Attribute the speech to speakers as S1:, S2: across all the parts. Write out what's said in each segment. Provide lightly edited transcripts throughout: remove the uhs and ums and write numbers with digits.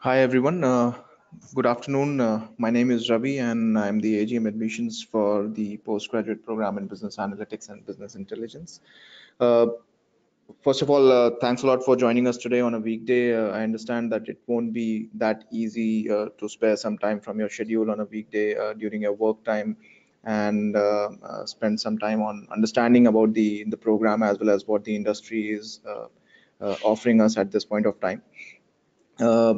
S1: Hi everyone. Good afternoon. My name is Ravi and I'm the AGM admissions for the postgraduate program in business analytics and business intelligence. Uh, First of all, thanks a lot for joining us today on a weekday. I understand that it won't be that easy to spare some time from your schedule on a weekday during your work time and spend some time on understanding about the program as well as what the industry is offering us at this point of time. Uh,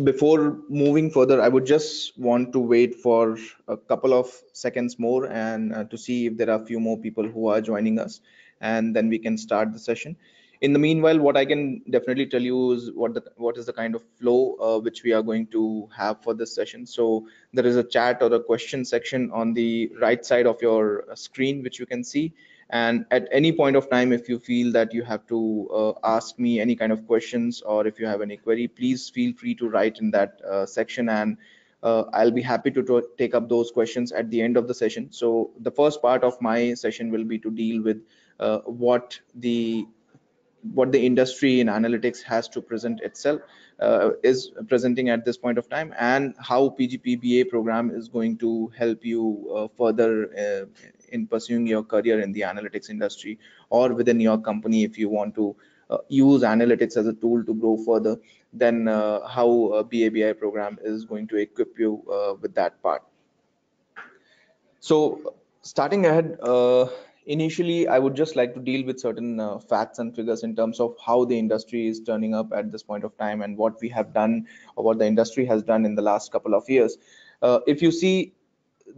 S1: Before moving further, I would just want to wait for a couple of seconds more and to see if there are a few more people who are joining us, and then we can start the session. In the meanwhile, what I can definitely tell you is what is the kind of flow which we are going to have for this session. So there is a chat or a question section on the right side of your screen, which you can see, and at any point of time, if you feel that you have to ask me any kind of questions or if you have any query, please feel free to write in that section, and I'll be happy to take up those questions at the end of the session. So the first part of my session will be to deal with what the industry in analytics has to present itself, is presenting at this point of time, and how PGP BA program is going to help you further in pursuing your career in the analytics industry or within your company. If you want to use analytics as a tool to grow further, then how BABI program is going to equip you with that part. So starting ahead, initially, I would just like to deal with certain facts and figures in terms of how the industry is turning up at this point of time and what we have done or what the industry has done in the last couple of years. If you see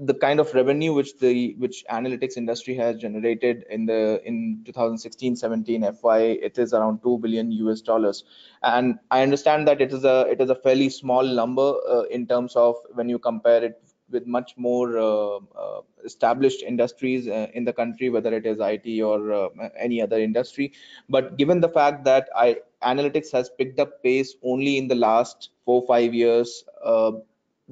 S1: the kind of revenue which analytics industry has generated in 2016-17 FY, it is around 2 billion US dollars, and I understand that it is a fairly small number in terms of when you compare it with much more established industries in the country, whether it is IT or any other industry. But given the fact that analytics has picked up pace only in the last 4 5 years,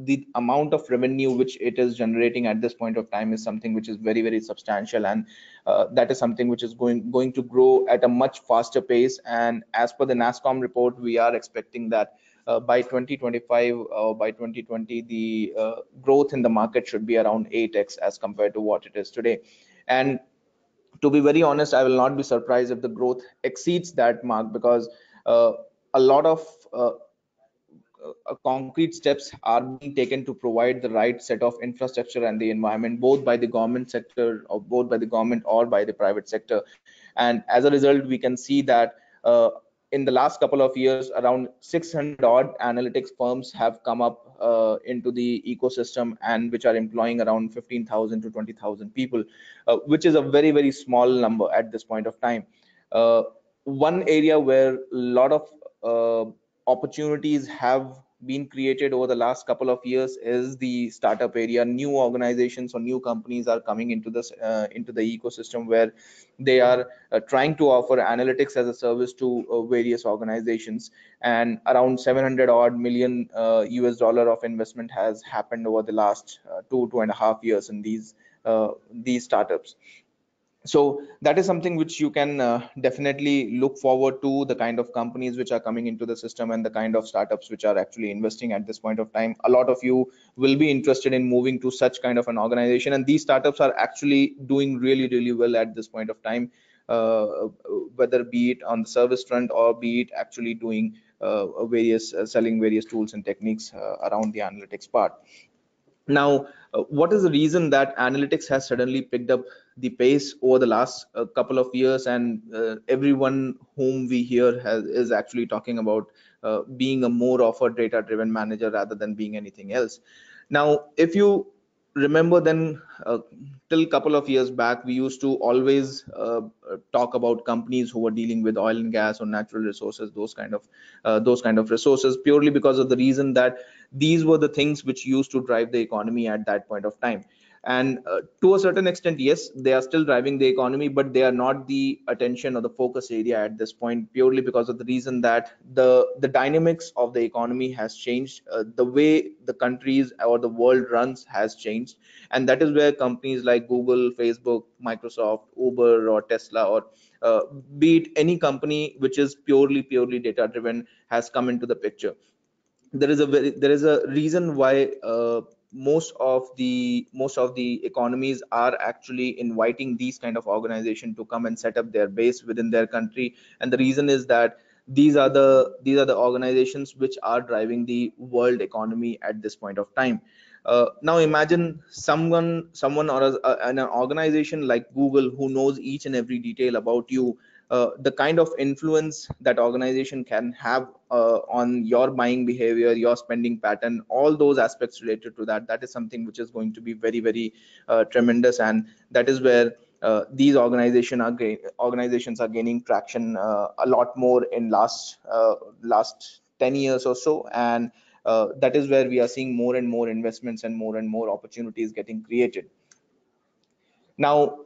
S1: the amount of revenue which it is generating at this point of time is something which is very substantial, and that is something which is going to grow at a much faster pace. And as per the NASSCOM report, we are expecting that by 2025 or by 2020, the growth in the market should be around 8x as compared to what it is today. And to be very honest, I will not be surprised if the growth exceeds that mark, because uh, a lot of concrete steps are being taken to provide the right set of infrastructure and the environment, both by the government sector or both by the government or by the private sector. And as a result, we can see that in the last couple of years, around 600 odd analytics firms have come up into the ecosystem, and which are employing around 15,000 to 20,000 people, which is a very small number at this point of time. uh, One area where a lot of opportunities have been created over the last couple of years is the startup area. New organizations or new companies are coming into this into the ecosystem, where they are trying to offer analytics as a service to various organizations, and around 700 odd million US dollar of investment has happened over the last 2.5 years in these startups. So that is something which you can definitely look forward to, the kind of companies which are coming into the system and the kind of startups which are actually investing at this point of time. A lot of you will be interested in moving to such kind of an organization, and these startups are actually doing really well at this point of time, whether be it on the service front or be it actually doing various selling various tools and techniques around the analytics part. Now, what is the reason that analytics has suddenly picked up the pace over the last couple of years, and everyone whom we hear is actually talking about being a more of a data-driven manager rather than being anything else. Now, if you remember, then till couple of years back, we used to always talk about companies who were dealing with oil and gas or natural resources, those kind of resources, purely because of the reason that these were the things which used to drive the economy at that point of time. And to a certain extent, yes, they are still driving the economy, but they are not the attention or the focus area at this point, purely because of the reason that the dynamics of the economy has changed. The way the countries or the world runs has changed, and that is where companies like Google, Facebook, Microsoft, Uber, or Tesla, or uh, be it any company which is purely data driven, has come into the picture. there is a reason why most of the economies are actually inviting these kind of organization to come and set up their base within their country. And the reason is that these are the organizations which are driving the world economy at this point of time. Now imagine someone or an organization like Google, who knows each and every detail about you, the kind of influence that organization can have on your buying behavior, your spending pattern, all those aspects related to that, that is something which is going to be very, very tremendous. And that is where these organizations are gaining traction a lot more in last 10 years or so. And that is where we are seeing more and more investments and more opportunities getting created. Now,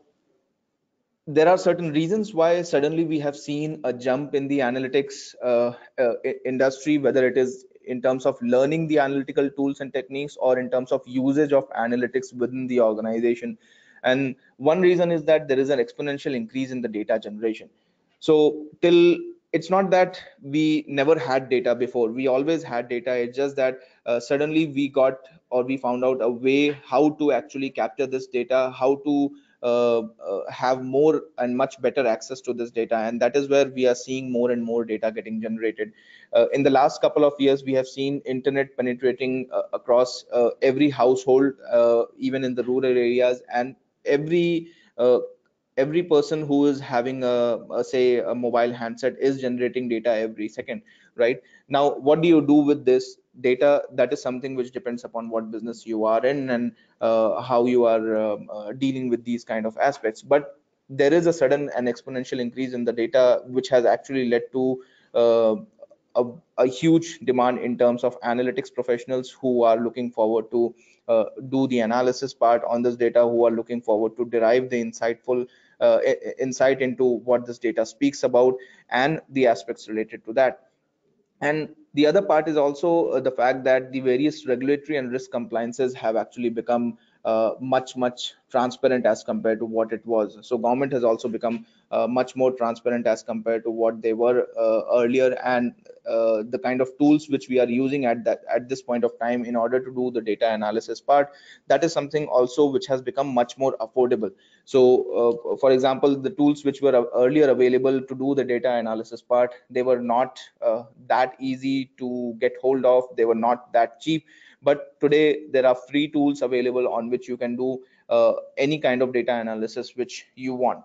S1: there are certain reasons why suddenly we have seen a jump in the analytics industry, whether it is in terms of learning the analytical tools and techniques or in terms of usage of analytics within the organization. And one reason is that there is an exponential increase in the data generation. So till it's not that we never had data before, we always had data. It's just that suddenly we got, or we found out a way how to actually capture this data, how to have more and much better access to this data. And that is where we are seeing more and more data getting generated. In the last couple of years, we have seen internet penetrating across every household, even in the rural areas. And every uh, every person who is having a say a mobile handset is generating data every second, right? Now what do you do with this data? That is something which depends upon what business you are in, and how you are dealing with these kind of aspects. But there is a sudden and exponential increase in the data, which has actually led to uh, a huge demand in terms of analytics professionals who are looking forward to do the analysis part on this data, who are looking forward to derive the insight into what this data speaks about and the aspects related to that. And the other part is also the fact that the various regulatory and risk compliances have actually become much transparent as compared to what it was. So government has also become much more transparent as compared to what they were earlier. And the kind of tools which we are using at this point of time in order to do the data analysis part, that is something also which has become much more affordable. So for example, the tools which were earlier available to do the data analysis part, they were not that easy to get hold of, they were not that cheap. But today there are free tools available on which you can do any kind of data analysis which you want.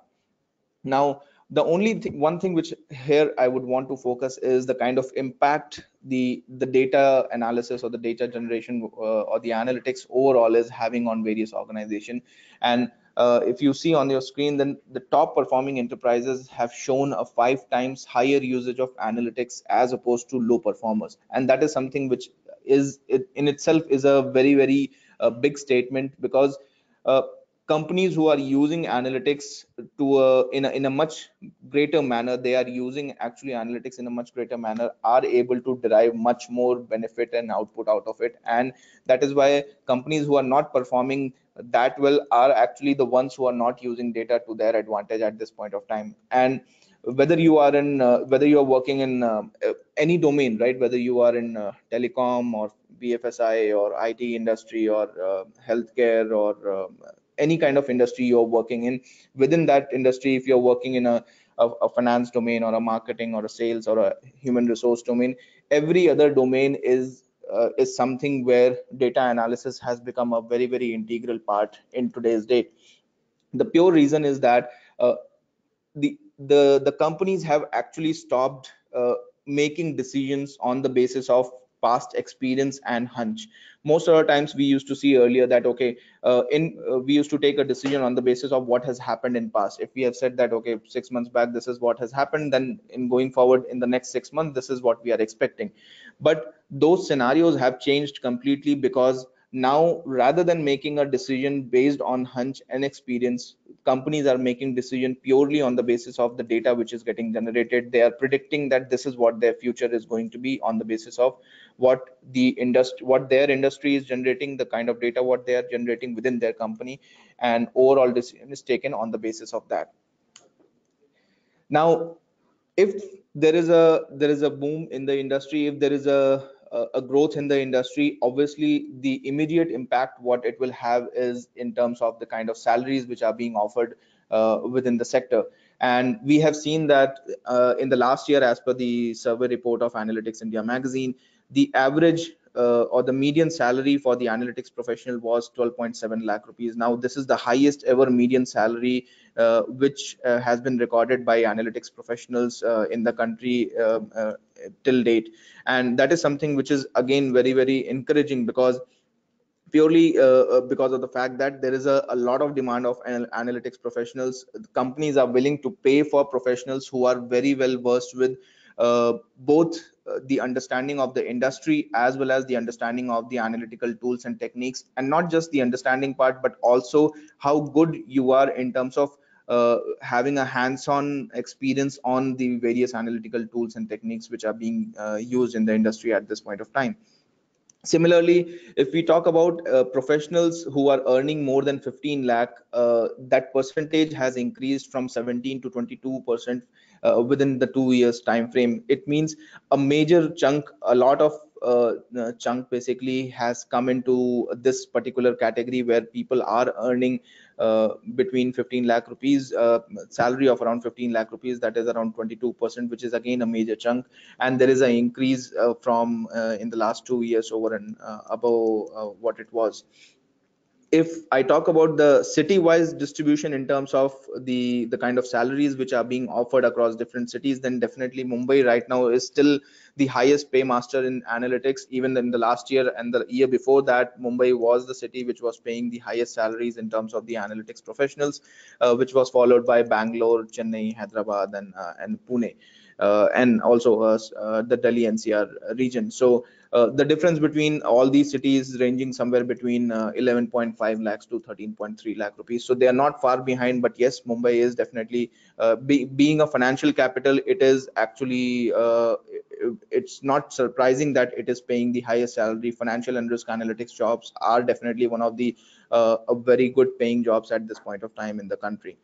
S1: Now, the one thing which here I would want to focus is the kind of impact the data analysis or the data generation or the analytics overall is having on various organizations. And if you see on your screen, then the top performing enterprises have shown a 5 times higher usage of analytics as opposed to low performers. And that is something which in itself is a very big statement, because uh, companies who are using analytics to in a much greater manner, they are using actually analytics in a much greater manner, are able to derive much more benefit and output out of it. And that is why companies who are not performing that well are actually the ones who are not using data to their advantage at this point of time. And whether you are working in any domain, right, whether you are in telecom or BFSI or IT industry or healthcare or any kind of industry you're working in, within that industry, if you're working in a finance domain or a marketing or a sales or a human resource domain, every other domain is something where data analysis has become a very integral part in today's date. The pure reason is that the companies have actually stopped making decisions on the basis of past experience and hunch. Most of the times we used to see earlier that okay, we used to take a decision on the basis of what has happened in past. If we have said that okay, 6 months back this is what has happened, then in going forward in the next 6 months this is what we are expecting. But those scenarios have changed completely, because now rather than making a decision based on hunch and experience, companies are making decision purely on the basis of the data which is getting generated. They are predicting that this is what their future is going to be on the basis of what what their industry is generating, the kind of data what they are generating within their company, and overall decision is taken on the basis of that. Now, if there is a boom in the industry, if there is a growth in the industry, obviously the immediate impact what it will have is in terms of the kind of salaries which are being offered within the sector. And we have seen that in the last year, as per the survey report of Analytics India magazine, the average or the median salary for the analytics professional was 12.7 lakh rupees. Now, this is the highest ever median salary which has been recorded by analytics professionals in the country till date. And that is something which is again very, very encouraging, because purely because of the fact that there is a lot of demand of analytics professionals. Companies are willing to pay for professionals who are very well versed with both the understanding of the industry as well as the understanding of the analytical tools and techniques, and not just the understanding part, but also how good you are in terms of having a hands-on experience on the various analytical tools and techniques which are being used in the industry at this point of time. Similarly, if we talk about professionals who are earning more than 15 lakh, that percentage has increased from 17 to 22% within the 2 years time frame. It means a major chunk, a lot of chunk basically has come into this particular category, where people are earning between 15 lakh rupees, salary of around 15 lakh rupees, that is around 22%, which is again a major chunk. And there is an increase from in the last 2 years over and above what it was. If I talk about the city-wise distribution in terms of the kind of salaries which are being offered across different cities, then definitely Mumbai right now is still the highest paymaster in analytics. Even in the last year and the year before that, Mumbai was the city which was paying the highest salaries in terms of the analytics professionals, which was followed by Bangalore, Chennai, Hyderabad, and Pune. And also the Delhi NCR region. So the difference between all these cities ranging somewhere between 11.5 lakhs to 13.3 lakh rupees. So they are not far behind, but yes, Mumbai is definitely being a financial capital. It is actually it's not surprising that it is paying the highest salary. Financial and risk analytics jobs are definitely one of the very good paying jobs at this point of time in the country.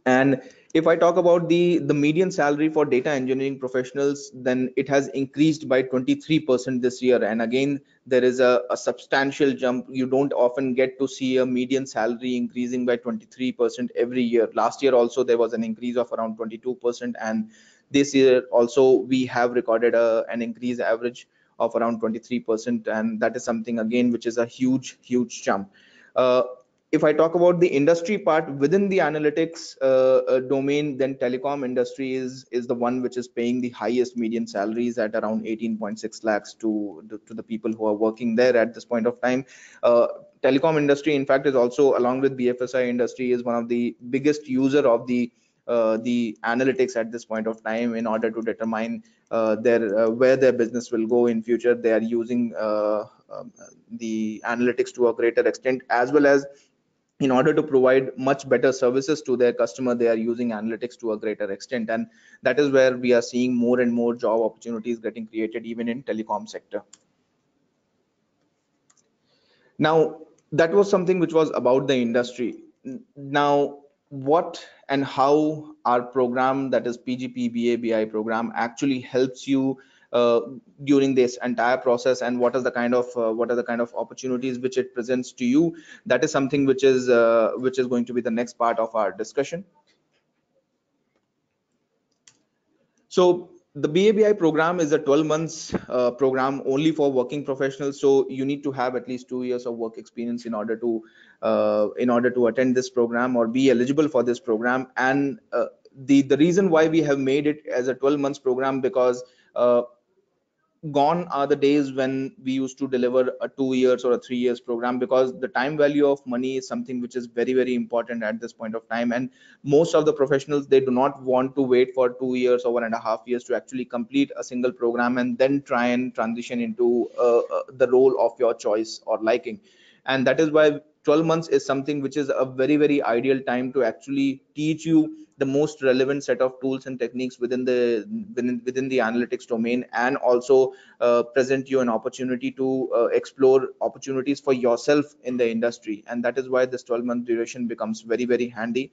S1: And if I talk about the median salary for data engineering professionals, then it has increased by 23% this year. And again, there is a substantial jump. You don't often get to see a median salary increasing by 23% every year. Last year also there was an increase of around 22%, and this year also we have recorded an increase average of around 23%, and that is something again which is a huge jump. If I talk about the industry part within the analytics domain, then telecom industry is the one which is paying the highest median salaries at around 18.6 lakhs to the people who are working there at this point of time. Telecom industry, in fact, is also, along with BFSI industry, is one of the biggest user of the analytics at this point of time. In order to determine where their business will go in future, they are using the analytics to a greater extent, as well as in order to provide much better services to their customer, they are using analytics to a greater extent. And that is where we are seeing more and more job opportunities getting created even in telecom sector. Now, that was something which was about the industry. Now, what and how our program, that is PGP BABI program, actually helps you during this entire process, and what are the kind of opportunities which it presents to you, that is something which is going to be the next part of our discussion. So the BABI program is a 12 months program only for working professionals. So you need to have at least 2 years of work experience in order to attend this program or be eligible for this program. And the reason why we have made it as a 12 months program, because gone are the days when we used to deliver a 2 years or a 3 years program, because the time value of money is something which is very important at this point of time. And most of the professionals, they do not want to wait for 2 years or 1.5 years to actually complete a single program and then try and transition into the role of your choice or liking. And that is why 12 months is something which is a very ideal time to actually teach you the most relevant set of tools and techniques within the analytics domain, and also present you an opportunity to explore opportunities for yourself in the industry. And that is why this 12-month duration becomes very handy.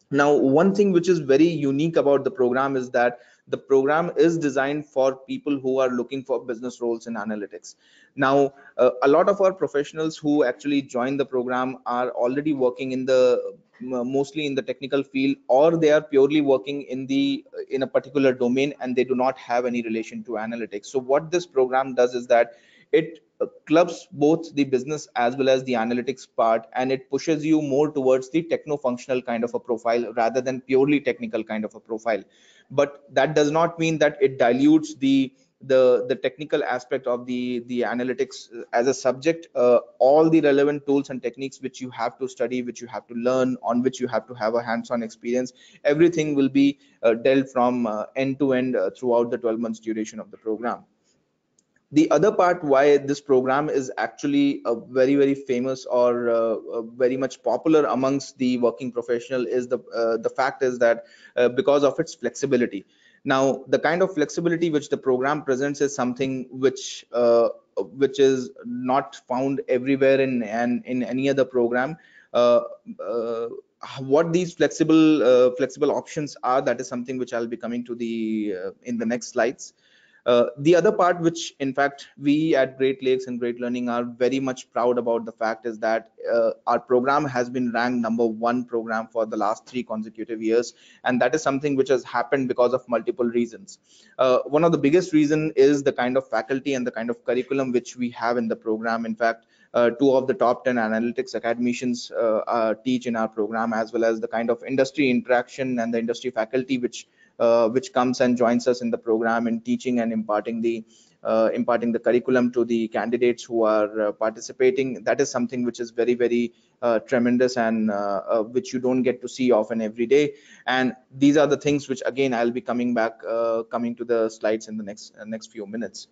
S1: Now, one thing which is very unique about the program is that The program is designed for people who are looking for business roles in analytics. Now, a lot of our professionals who actually join the program are already working in the mostly in the technical field, or they are purely working in a particular domain and they do not have any relation to analytics. So what this program does is that it clubs both the business as well as the analytics part, and it pushes you more towards the techno functional kind of a profile rather than purely technical kind of a profile. But that does not mean that it dilutes the technical aspect of the analytics as a subject. All the relevant tools and techniques which you have to study, which you have to learn, on which you have to have a hands-on experience, everything will be dealt from end to end throughout the 12 months duration of the program. The other part why this program is actually a very famous or very much popular amongst the working professional is the fact is that because of its flexibility. Now, the kind of flexibility which the program presents is something which is not found everywhere in any other program. uh, uh, what these flexible options are, that is something which I'll be coming to the in the next slides. The other part, which in fact we at Great Lakes and Great Learning are very much proud about the fact, is that our program has been ranked #1 program for the last 3 consecutive years, and that is something which has happened because of multiple reasons. One of the biggest reason is the kind of faculty and the kind of curriculum which we have in the program. In fact, 2 of the top 10 analytics academicians teach in our program, as well as the kind of industry interaction and the industry faculty which comes and joins us in the program in teaching and imparting the curriculum to the candidates who are participating. That is something which is very tremendous, and which you don't get to see often every day. And these are the things which again I'll be coming to the slides in the next few minutes.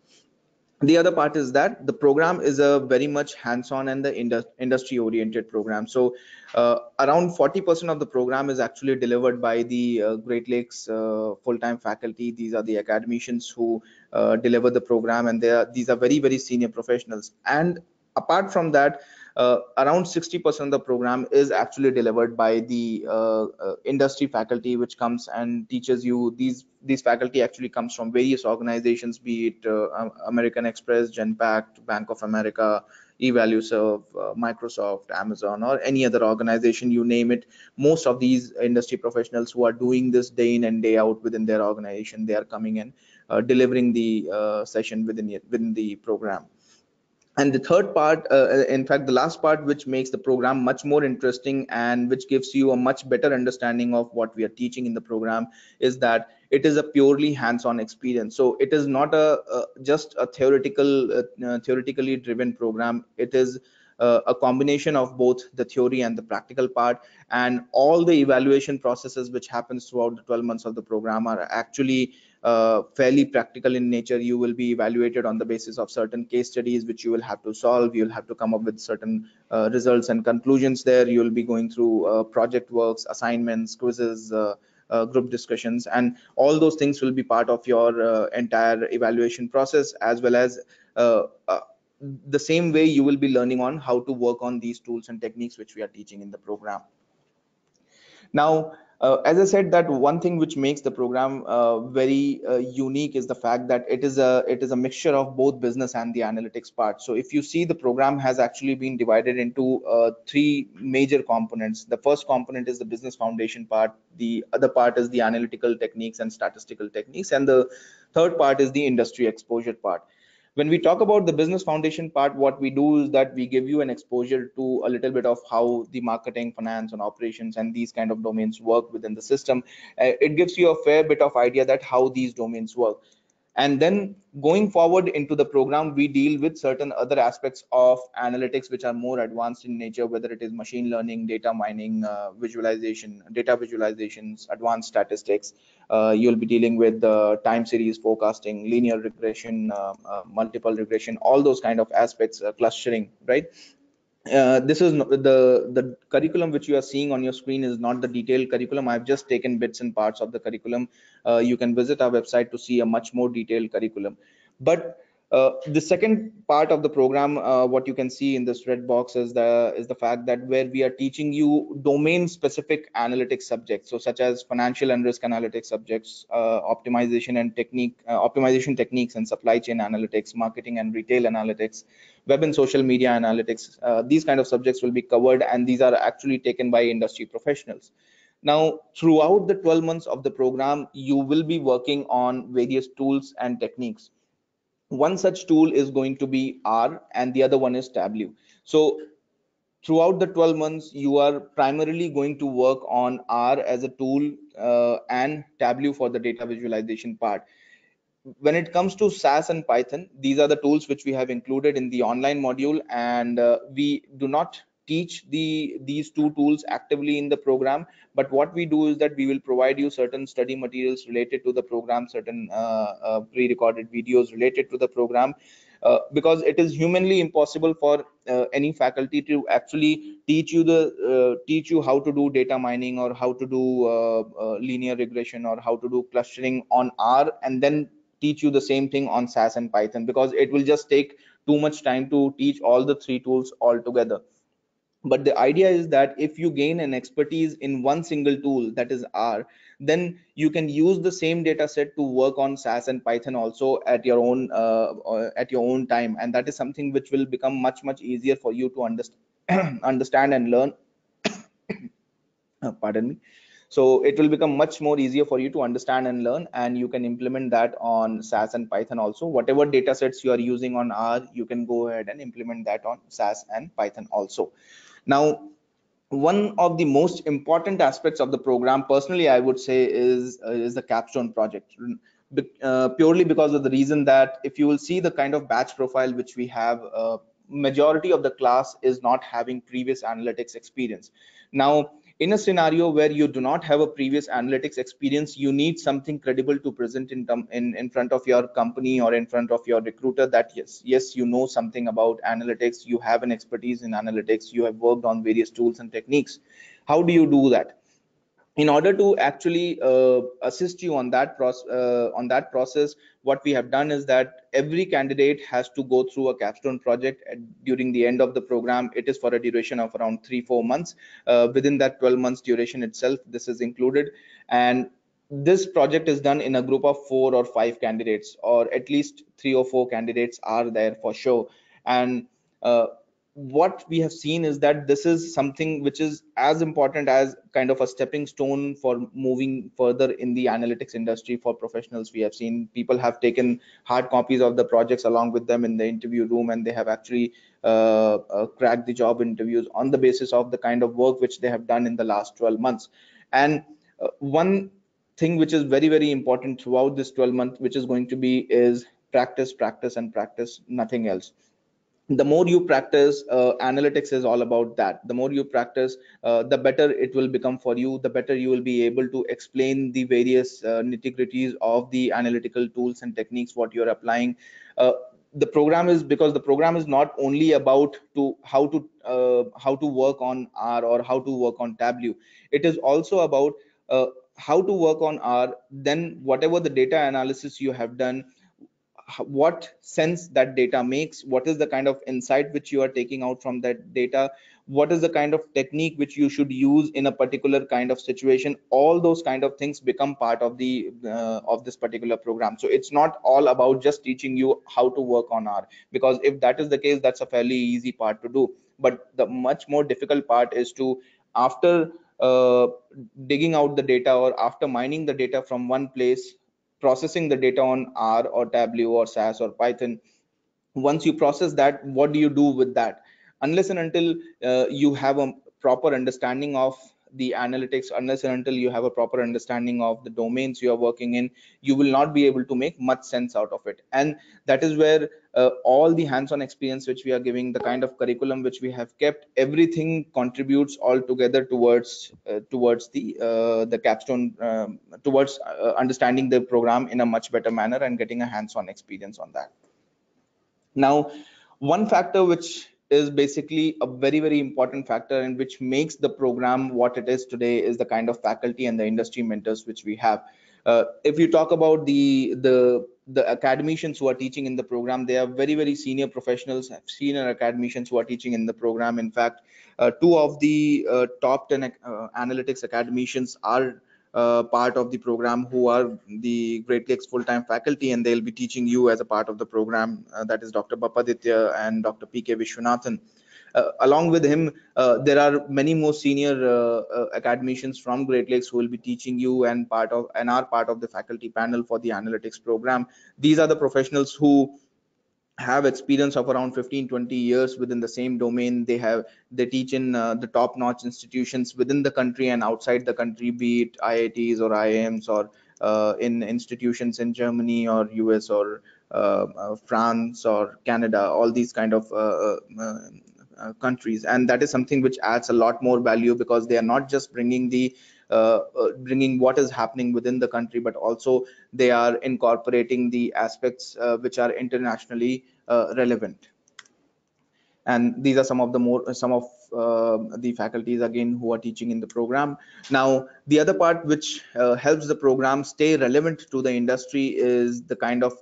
S1: The other part is that the program is a very much hands-on and the industry oriented program. So around 40% of the program is actually delivered by the Great Lakes full-time faculty. These are the academicians who deliver the program, and these are very senior professionals. And apart from that, around 60% of the program is actually delivered by the industry faculty, which comes and teaches you. These faculty actually comes from various organizations, be it American Express, Genpact, Bank of America, eValueServe, Microsoft, Amazon, or any other organization, you name it. Most of these industry professionals who are doing this day in and day out within their organization, they are coming in delivering the session within the program. And the third part, in fact the last part, which makes the program much more interesting and which gives you a much better understanding of what we are teaching in the program, is that it is a purely hands-on experience. So it is not just a theoretically driven program. It is a combination of both the theory and the practical part, and all the evaluation processes which happens throughout the 12 months of the program are actually fairly practical in nature. You will be evaluated on the basis of certain case studies which you will have to solve. You'll have to come up with certain results and conclusions there. You'll be going through project works, assignments, quizzes, group discussions, and all those things will be part of your entire evaluation process, as well as uh, uh, the same way you will be learning on how to work on these tools and techniques which we are teaching in the program. Now, as I said, that one thing which makes the program very unique is the fact that it is a mixture of both business and the analytics part. So if you see, the program has actually been divided into 3 major components. The first component is the business foundation part. The other part is the analytical techniques and statistical techniques, and the third part is the industry exposure part. When we talk about the business foundation part, what we do is that we give you an exposure to a little bit of how the marketing, finance, and operations and these kind of domains work within the system. It gives you a fair bit of idea that how these domains work. And then going forward into the program, we deal with certain other aspects of analytics which are more advanced in nature, whether it is machine learning, data mining, visualization, data visualizations, advanced statistics. You'll be dealing with time series forecasting, linear regression, multiple regression, all those kind of aspects, clustering, right? This is the curriculum which you are seeing on your screen is not the detailed curriculum. I've just taken bits and parts of the curriculum. You can visit our website to see a much more detailed curriculum. But The second part of the program, what you can see in this red box, is the fact that where we are teaching you domain specific analytics subjects, so such as financial and risk analytics subjects, optimization techniques and supply chain analytics, marketing and retail analytics, web and social media analytics. These kind of subjects will be covered, and these are actually taken by industry professionals. Now, throughout the 12 months of the program, you will be working on various tools and techniques. One such tool is going to be R, and the other one is Tableau. So throughout the 12 months, you are primarily going to work on R as a tool, and Tableau for the data visualization part. When it comes to SAS and Python, these are the tools which we have included in the online module, and we do not teach these two tools actively in the program. But what we do is that we will provide you certain study materials related to the program, certain pre-recorded videos related to the program, because it is humanly impossible for any faculty to actually teach you how to do data mining, or how to do linear regression, or how to do clustering on R, and then teach you the same thing on SAS and Python, because it will just take too much time to teach all the three tools all together. But the idea is that if you gain an expertise in one single tool, that is R, then you can use the same data set to work on SAS and Python also at your own time, and that is something which will become much easier for you to understand understand and learn. Pardon me. So it will become much more easier for you to understand and learn, and you can implement that on SAS and Python also. Whatever data sets you are using on R, you can go ahead and implement that on SAS and Python also. Now, one of the most important aspects of the program, personally, I would say, is the capstone project. Purely because of the reason that if you will see the kind of batch profile which we have, majority of the class is not having previous analytics experience. Now, in a scenario where you do not have a previous analytics experience, you need something credible to present in front of your company or in front of your recruiter, that yes, you know something about analytics, you have an expertise in analytics, you have worked on various tools and techniques. How do you do that? In order to actually assist you on that process, what we have done is that every candidate has to go through a capstone project during the end of the program. It is for a duration of around 3-4 months. Within that 12 months duration itself, this is included, and this project is done in a group of 4 or 5 candidates, or at least 3 or 4 candidates are there for sure. And what we have seen is that this is something which is as important as kind of a stepping stone for moving further in the analytics industry for professionals. We have seen people have taken hard copies of the projects along with them in the interview room, and they have actually cracked the job interviews on the basis of the kind of work which they have done in the last 12 months. And one thing which is very important throughout this 12 months, which is going to be, is practice, practice and practice, nothing else. The more you practice, analytics is all about that. The more you practice, the better it will become for you, the better you will be able to explain the various nitty-gritties of the analytical tools and techniques what you're applying. The program is, because the program is not only about how to work on R or how to work on Tableau. It is also about how to work on R, then whatever the data analysis you have done, what sense that data makes, what is the kind of insight which you are taking out from that data, what is the kind of technique which you should use in a particular kind of situation. All those kind of things become part of the of this particular program. So it's not all about just teaching you how to work on R, because if that is the case, that's a fairly easy part to do. But the much more difficult part is to, after digging out the data or after mining the data from one place, processing the data on R or Tableau or SAS or Python. Once you process that, what do you do with that? Unless and until you have a proper understanding of the analytics, unless and until you have a proper understanding of the domains you are working in, you will not be able to make much sense out of it. And that is where all the hands-on experience which we are giving, the kind of curriculum which we have kept, everything contributes all together towards the capstone, towards understanding the program in a much better manner and getting a hands-on experience on that. Now, one factor which is basically a very important factor and which makes the program what it is today is the kind of faculty and the industry mentors which we have. If you talk about the the academicians who are teaching in the program, they are very senior professionals, senior academicians who are teaching in the program. In fact, two of the top 10 analytics academicians are part of the program, who are the Great Lakes full-time faculty, and they'll be teaching you as a part of the program. That is Dr. Bapaditya and Dr. P.K. Vishwanathan. Along with him, there are many more senior academicians from Great Lakes who will be teaching you and are part of the faculty panel for the analytics program. These are the professionals who have experience of around 15-20 years within the same domain. They teach in the top-notch institutions within the country and outside the country, be it IITs or IIMs, or in institutions in Germany or US or France or Canada, all these kind of countries. And that is something which adds a lot more value, because they are not just bringing bringing what is happening within the country, but also they are incorporating the aspects which are internationally relevant. And these are some of the faculties again who are teaching in the program. Now, the other part which helps the program stay relevant to the industry is the kind of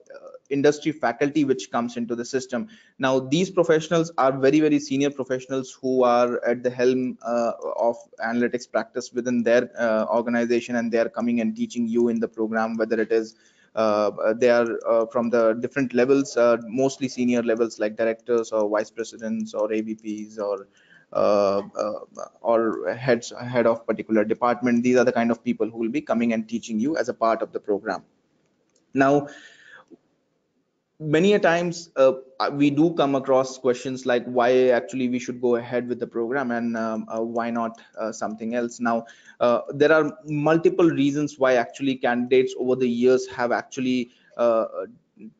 S1: industry faculty which comes into the system. Now, these professionals are very senior professionals who are at the helm of analytics practice within their organization, and they are coming and teaching you in the program, whether it is they are from the different levels, mostly senior levels like directors or vice presidents or AVPs or head of particular department. These are the kind of people who will be coming and teaching you as a part of the program. Now, many a times we do come across questions like why actually we should go ahead with the program, and why not something else. Now, there are multiple reasons why actually candidates over the years have actually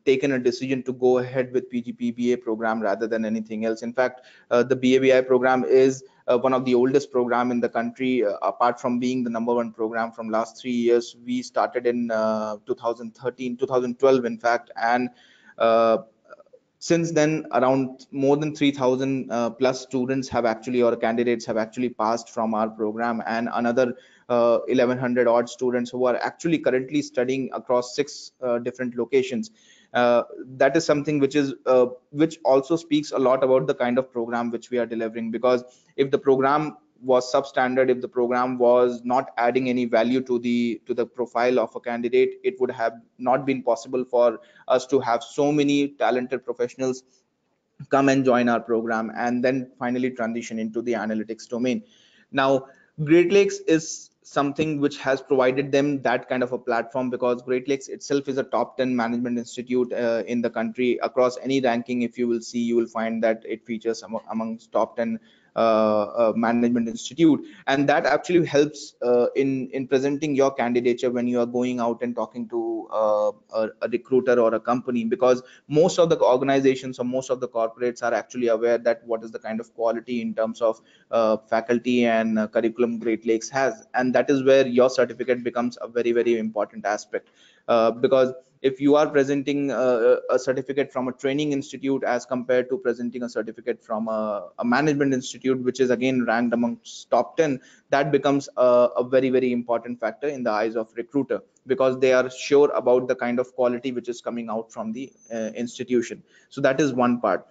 S1: taken a decision to go ahead with PGPBA program rather than anything else. In fact, the BABI program is one of the oldest program in the country. Apart from being the #1 program from last 3 years, we started in 2012 in fact, and since then around more than 3,000 plus students have actually, or candidates have actually passed from our program, and another 1,100 odd students who are actually currently studying across 6 different locations. That is something which also speaks a lot about the kind of program which we are delivering, because if the program was substandard, if the program was not adding any value to the profile of a candidate, it would have not been possible for us to have so many talented professionals come and join our program and then finally transition into the analytics domain. Now, Great Lakes is something which has provided them that kind of a platform, because Great Lakes itself is a top 10 management institute in the country. Across any ranking, if you will see, you will find that it features amongst top 10 management institute, and that actually helps in presenting your candidature when you are going out and talking to a recruiter or a company, because most of the organizations or most of the corporates are actually aware that what is the kind of quality in terms of faculty and curriculum Great Lakes has, and that is where your certificate becomes a very important aspect. Because if you are presenting a certificate from a training institute as compared to presenting a certificate from a management institute, which is again ranked amongst top 10, that becomes a very important factor in the eyes of recruiter, because they are sure about the kind of quality which is coming out from the institution. So that is one part.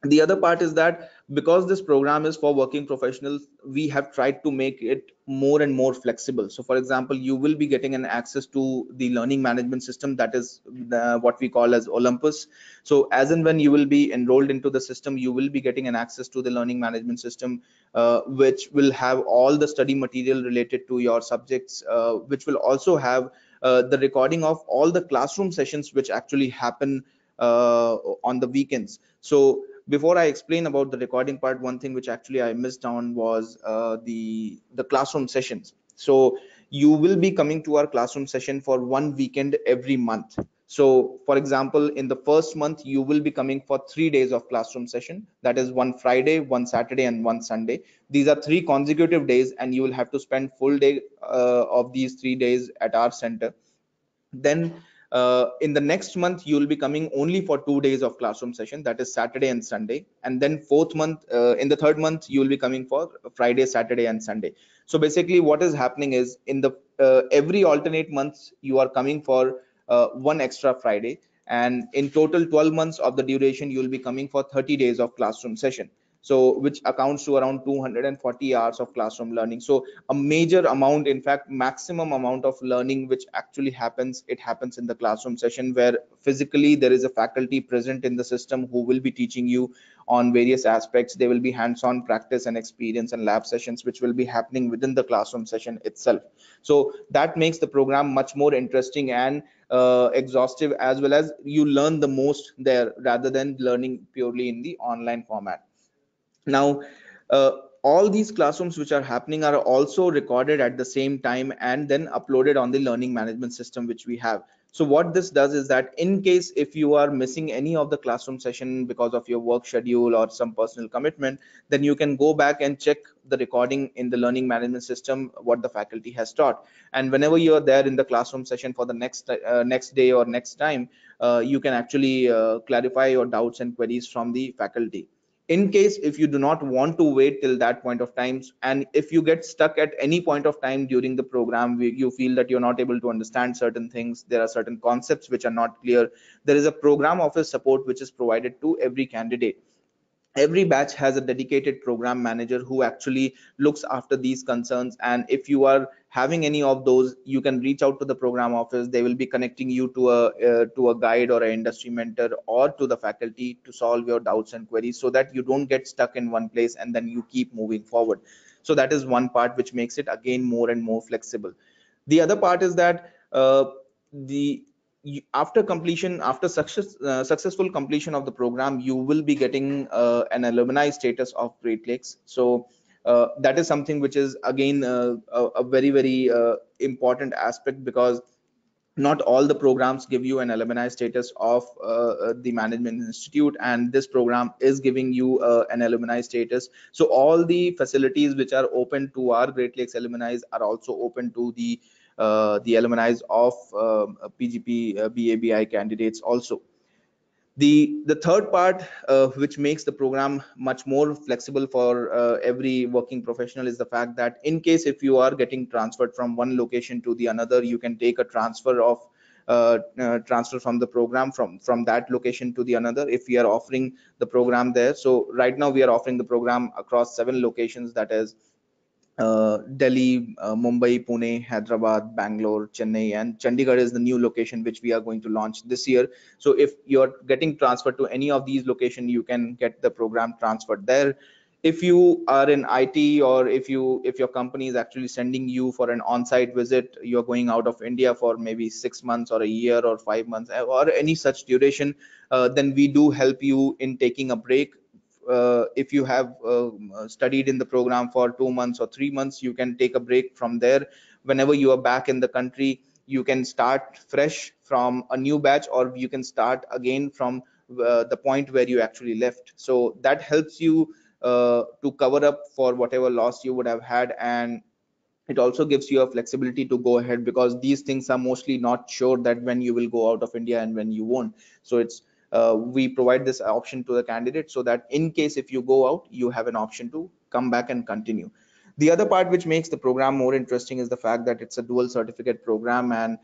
S1: The other part is that because this program is for working professionals, we have tried to make it more and more flexible. So for example, you will be getting an access to the learning management system, that is what we call as Olympus. So as and when you will be enrolled into the system, you will be getting an access to the learning management system, which will have all the study material related to your subjects, which will also have the recording of all the classroom sessions which actually happen on the weekends. So before I explain about the recording part, one thing which actually I missed on was the classroom sessions. So you will be coming to our classroom session for one weekend every month. So for example, in the first month, you will be coming for 3 days of classroom session. That is one Friday, one Saturday, and one Sunday. These are 3 consecutive days, and you will have to spend full day of these 3 days at our center. Then in the next month, you will be coming only for 2 days of classroom session, that is Saturday and Sunday. And then in the third month, you will be coming for Friday, Saturday, and Sunday. So basically what is happening is, in the every alternate months, you are coming for one extra Friday, and in total 12 months of the duration you will be coming for 30 days of classroom session, so which accounts to around 240 hours of classroom learning. So a major amount, in fact maximum amount of learning which actually happens, it happens in the classroom session, where physically there is a faculty present in the system who will be teaching you on various aspects. There will be hands-on practice and experience and lab sessions which will be happening within the classroom session itself. So that makes the program much more interesting and exhaustive, as well as you learn the most there rather than learning purely in the online format. Now, uh, all these classrooms which are happening are also recorded at the same time and then uploaded on the learning management system which we have. So what this does is that in case if you are missing any of the classroom session because of your work schedule or some personal commitment, then you can go back and check the recording in the learning management system what the faculty has taught. And whenever you are there in the classroom session for the next day or next time, you can actually clarify your doubts and queries from the faculty. In case if you do not want to wait till that point of time, and if you get stuck at any point of time during the program, you feel that you're not able to understand certain things, there are certain concepts which are not clear, there is a program office support which is provided to every candidate. Every batch has a dedicated program manager who actually looks after these concerns, and if you are having any of those, you can reach out to the program office. They will be connecting you to a guide or an industry mentor or to the faculty to solve your doubts and queries, so that you don't get stuck in one place and then you keep moving forward. So that is one part which makes it again more and more flexible. The other part is that the after completion, after successful completion of the program, you will be getting an alumni status of Great Lakes. So that is something which is again a very important aspect, because not all the programs give you an alumni status of the management institute, and this program is giving you an alumni status. So all the facilities which are open to our Great Lakes alumni are also open to the alumni of PGP BABI candidates also. The third part which makes the program much more flexible for every working professional is the fact that in case if you are getting transferred from one location to the another, you can take a transfer from the program from that location to the another if we are offering the program there. So right now we are offering the program across 7 locations, that is Delhi, Mumbai, Pune, Hyderabad, Bangalore, Chennai, and Chandigarh is the new location which we are going to launch this year. So if you're getting transferred to any of these locations, you can get the program transferred there. If you are in IT, or if your company is actually sending you for an on-site visit, you're going out of India for maybe 6 months or a year or 5 months or any such duration, then we do help you in taking a break. If you have studied in the program for 2 months or 3 months, you can take a break from there. Whenever you are back in the country, you can start fresh from a new batch, or you can start again from the point where you actually left. So that helps you to cover up for whatever loss you would have had, and it also gives you a flexibility to go ahead, because these things are mostly not sure that when you will go out of India and when you won't. So it's we provide this option to the candidate, so that in case if you go out, you have an option to come back and continue. The other part which makes the program more interesting is the fact that it's a dual certificate program, and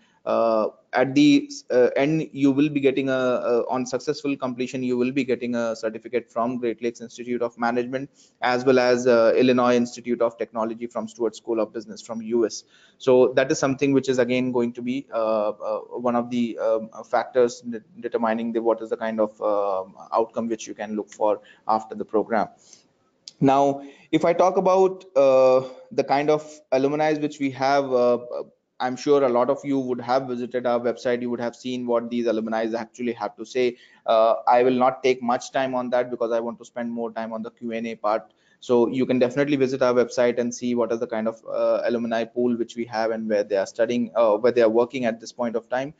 S1: at the end you will be getting on successful completion, you will be getting a certificate from Great Lakes Institute of Management, as well as Illinois Institute of Technology from Stewart School of Business from US. So that is something which is again going to be one of the factors determining what is the kind of outcome which you can look for after the program. Now, if I talk about the kind of alumni which we have, I'm sure a lot of you would have visited our website. You would have seen what these alumni actually have to say. I will not take much time on that because I want to spend more time on the Q&A part. So you can definitely visit our website and see what is the kind of alumni pool which we have and where they are studying, where they are working at this point of time.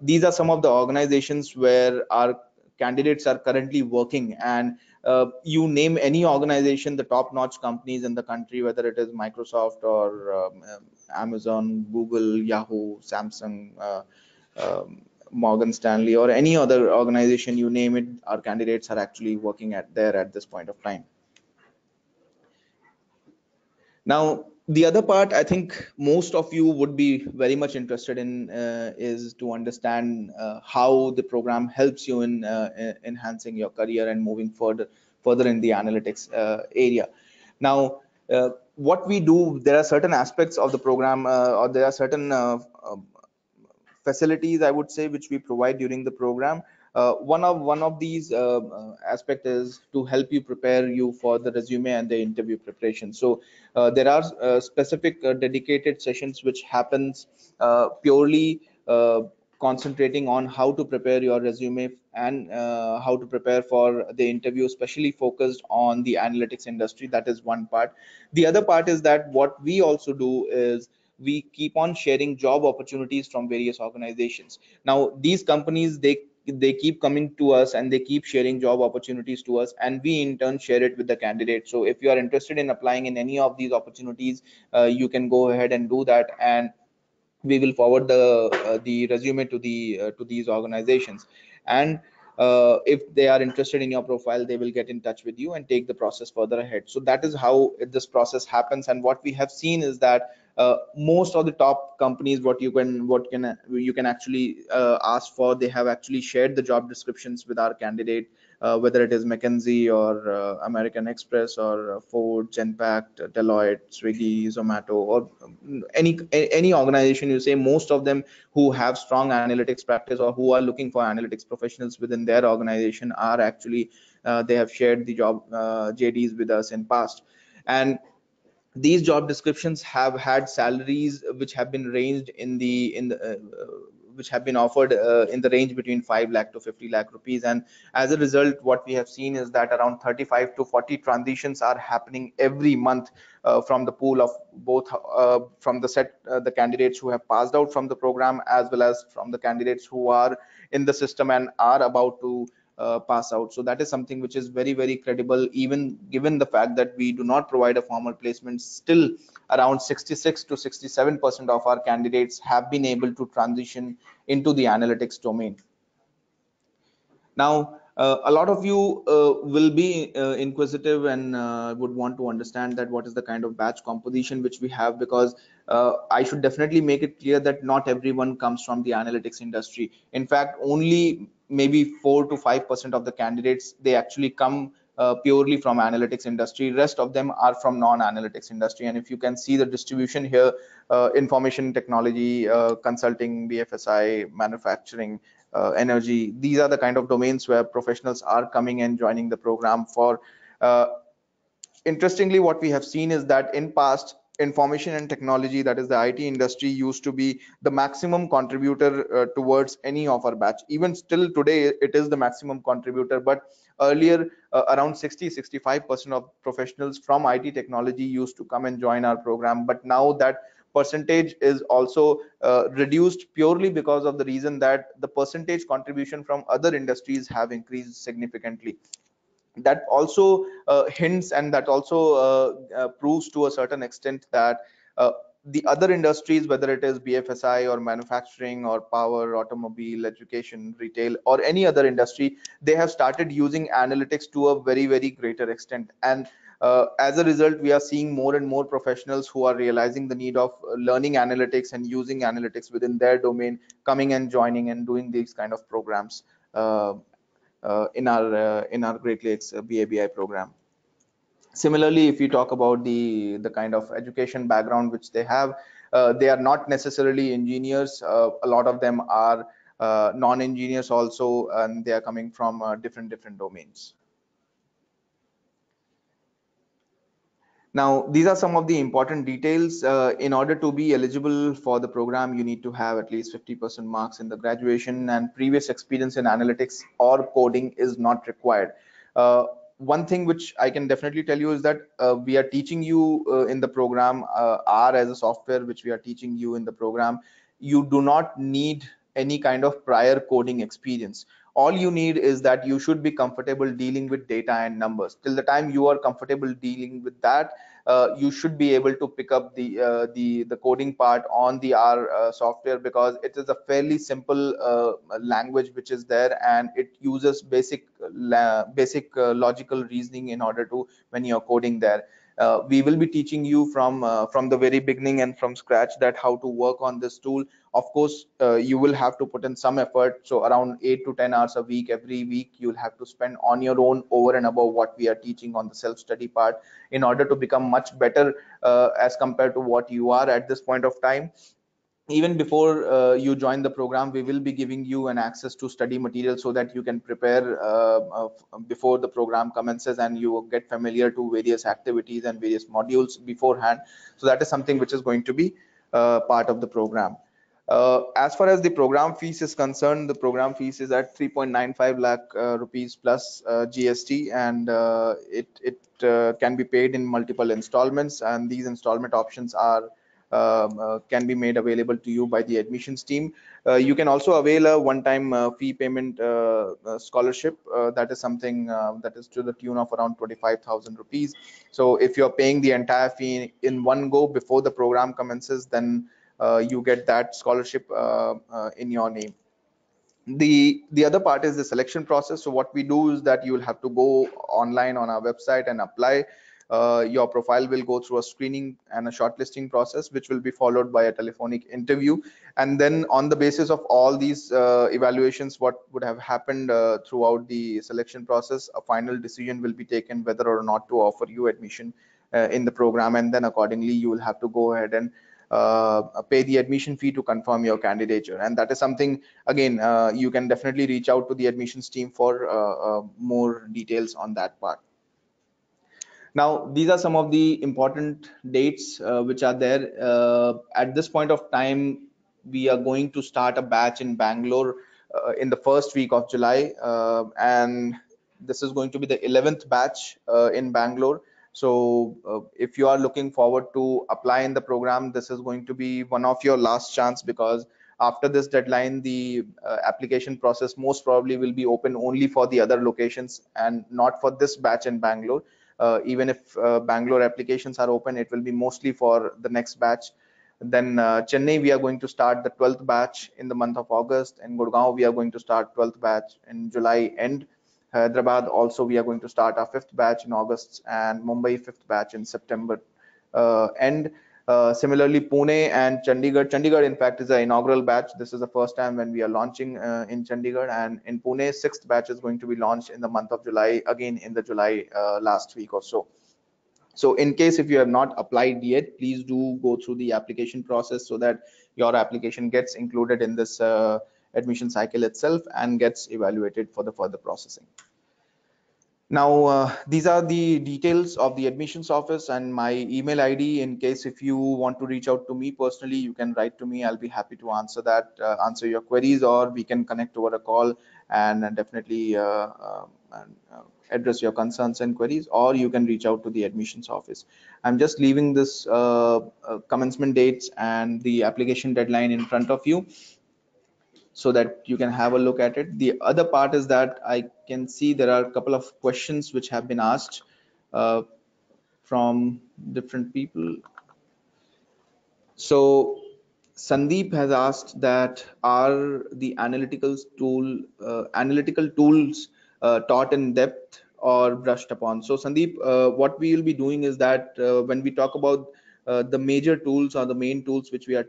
S1: These are some of the organizations where our candidates are currently working, and you name any organization, the top-notch companies in the country, whether it is Microsoft or Amazon, Google, Yahoo, Samsung, Morgan Stanley, or any other organization, you name it, our candidates are actually working at this point of time. Now, The other part I think most of you would be very much interested in is to understand how the program helps you in enhancing your career and moving further in the analytics area. Now, what we do, there are certain aspects of the program, or there are certain facilities, I would say, which we provide during the program. One of these aspect is to help you prepare you for the resume and the interview preparation. So there are specific dedicated sessions which happens purely concentrating on how to prepare your resume and how to prepare for the interview, especially focused on the analytics industry. That is one part. The other part is that what we also do is we keep on sharing job opportunities from various organizations. Now these companies, they keep coming to us and they keep sharing job opportunities to us, and we in turn share it with the candidate. So if you are interested in applying in any of these opportunities, you can go ahead and do that, and we will forward the resume to these organizations. And if they are interested in your profile, they will get in touch with you and take the process further ahead. So that is how this process happens. And what we have seen is that most of the top companies, what you can actually ask for, they have actually shared the job descriptions with our candidate, whether it is McKinsey or American Express or Ford, Genpact, Deloitte, Swiggy, Zomato, or any organization you say. Most of them who have strong analytics practice or who are looking for analytics professionals within their organization are actually they have shared the job JDs with us in past. And these job descriptions have had salaries which have been ranged which have been offered in the range between 5 lakh to 50 lakh rupees. And as a result, what we have seen is that around 35 to 40 transitions are happening every month from the pool of both from the candidates who have passed out from the program, as well as from the candidates who are in the system and are about to pass out. So that is something which is very, very credible, even given the fact that we do not provide a formal placement. Still around 66 to 67% of our candidates have been able to transition into the analytics domain. Now, a lot of you will be inquisitive and would want to understand that what is the kind of batch composition which we have, because I should definitely make it clear that not everyone comes from the analytics industry. In fact, only maybe 4 to 5% of the candidates, they actually come purely from analytics industry. Rest of them are from non-analytics industry. And if you can see the distribution here, information technology, consulting, BFSI, manufacturing, energy, these are the kind of domains where professionals are coming and joining the program for. Interestingly, what we have seen is that in past, information and technology, that is the IT industry, used to be the maximum contributor towards any of our batch. Even still today, it is the maximum contributor. But earlier, around 60-65% of professionals from IT technology used to come and join our program. But now that percentage is also reduced, purely because of the reason that the percentage contribution from other industries have increased significantly. That also hints, and that also proves to a certain extent that the other industries, whether it is BFSI or manufacturing or power, automobile, education, retail, or any other industry, they have started using analytics to a very, very greater extent. And as a result, we are seeing more and more professionals who are realizing the need of learning analytics and using analytics within their domain, coming and joining and doing these kind of programs in our Great Lakes BABI program. Similarly, if you talk about the kind of education background which they are not necessarily engineers. A lot of them are non-engineers also, and they are coming from different domains. Now, these are some of the important details. In order to be eligible for the program, you need to have at least 50% marks in the graduation, and previous experience in analytics or coding is not required. One thing which I can definitely tell you is that we are teaching you in the program, R as a software which we are teaching you in the program. You do not need any kind of prior coding experience. All you need is that you should be comfortable dealing with data and numbers. Till the time you are comfortable dealing with that, you should be able to pick up the coding part on the R software, because it is a fairly simple language which is there, and it uses basic logical reasoning in order to, when you're coding there. We will be teaching you from the very beginning and from scratch that how to work on this tool. Of course, you will have to put in some effort, so around 8 to 10 hours a week every week you'll have to spend on your own over and above what we are teaching on the self-study part, in order to become much better as compared to what you are at this point of time. Even before you join the program, we will be giving you an access to study material so that you can prepare before the program commences, and you will get familiar to various activities and various modules beforehand. So that is something which is going to be part of the program. As far as the program fees is concerned, the program fees is at 3.95 lakh rupees plus GST, and it can be paid in multiple installments, and these installment options are can be made available to you by the admissions team. You can also avail a one-time fee payment scholarship. That is something that is to the tune of around 25,000 rupees. So if you're paying the entire fee in one go before the program commences, then you get that scholarship in your name. The other part is the selection process. So what we do is that you will have to go online on our website and apply. Your profile will go through a screening and a shortlisting process, which will be followed by a telephonic interview, and then on the basis of all these evaluations, what would have happened throughout the selection process, a final decision will be taken whether or not to offer you admission in the program, and then accordingly you will have to go ahead and pay the admission fee to confirm your candidature. And that is something, again, you can definitely reach out to the admissions team for more details on that part. Now, these are some of the important dates which are there. At this point of time, we are going to start a batch in Bangalore in the first week of July, and this is going to be the 11th batch in Bangalore. So if you are looking forward to apply in the program, this is going to be one of your last chance, because after this deadline, the application process most probably will be open only for the other locations and not for this batch in Bangalore. Even if Bangalore applications are open, it will be mostly for the next batch. Then Chennai, we are going to start the 12th batch in the month of August. In Gurgaon, we are going to start 12th batch in July end. Hyderabad also, we are going to start our 5th batch in August, and Mumbai 5th batch in September end. Similarly, Pune and Chandigarh. Chandigarh, in fact, is an inaugural batch. This is the first time when we are launching in Chandigarh, and in Pune, 6th batch is going to be launched in the month of July, again in the July last week or so. So in case if you have not applied yet, please do go through the application process so that your application gets included in this admission cycle itself and gets evaluated for the further processing. Now, these are the details of the admissions office and my email ID. In case if you want to reach out to me personally, you can write to me. I'll be happy to answer that, answer your queries, or we can connect over a call and definitely address your concerns and queries, or you can reach out to the admissions office. I'm just leaving this commencement dates and the application deadline in front of you, so that you can have a look at it. The other part is that I can see there are a couple of questions which have been asked from different people. So Sandeep has asked that are the analytical tools taught in depth or brushed upon? So Sandeep, what we will be doing is that when we talk about the major tools or the main tools which we are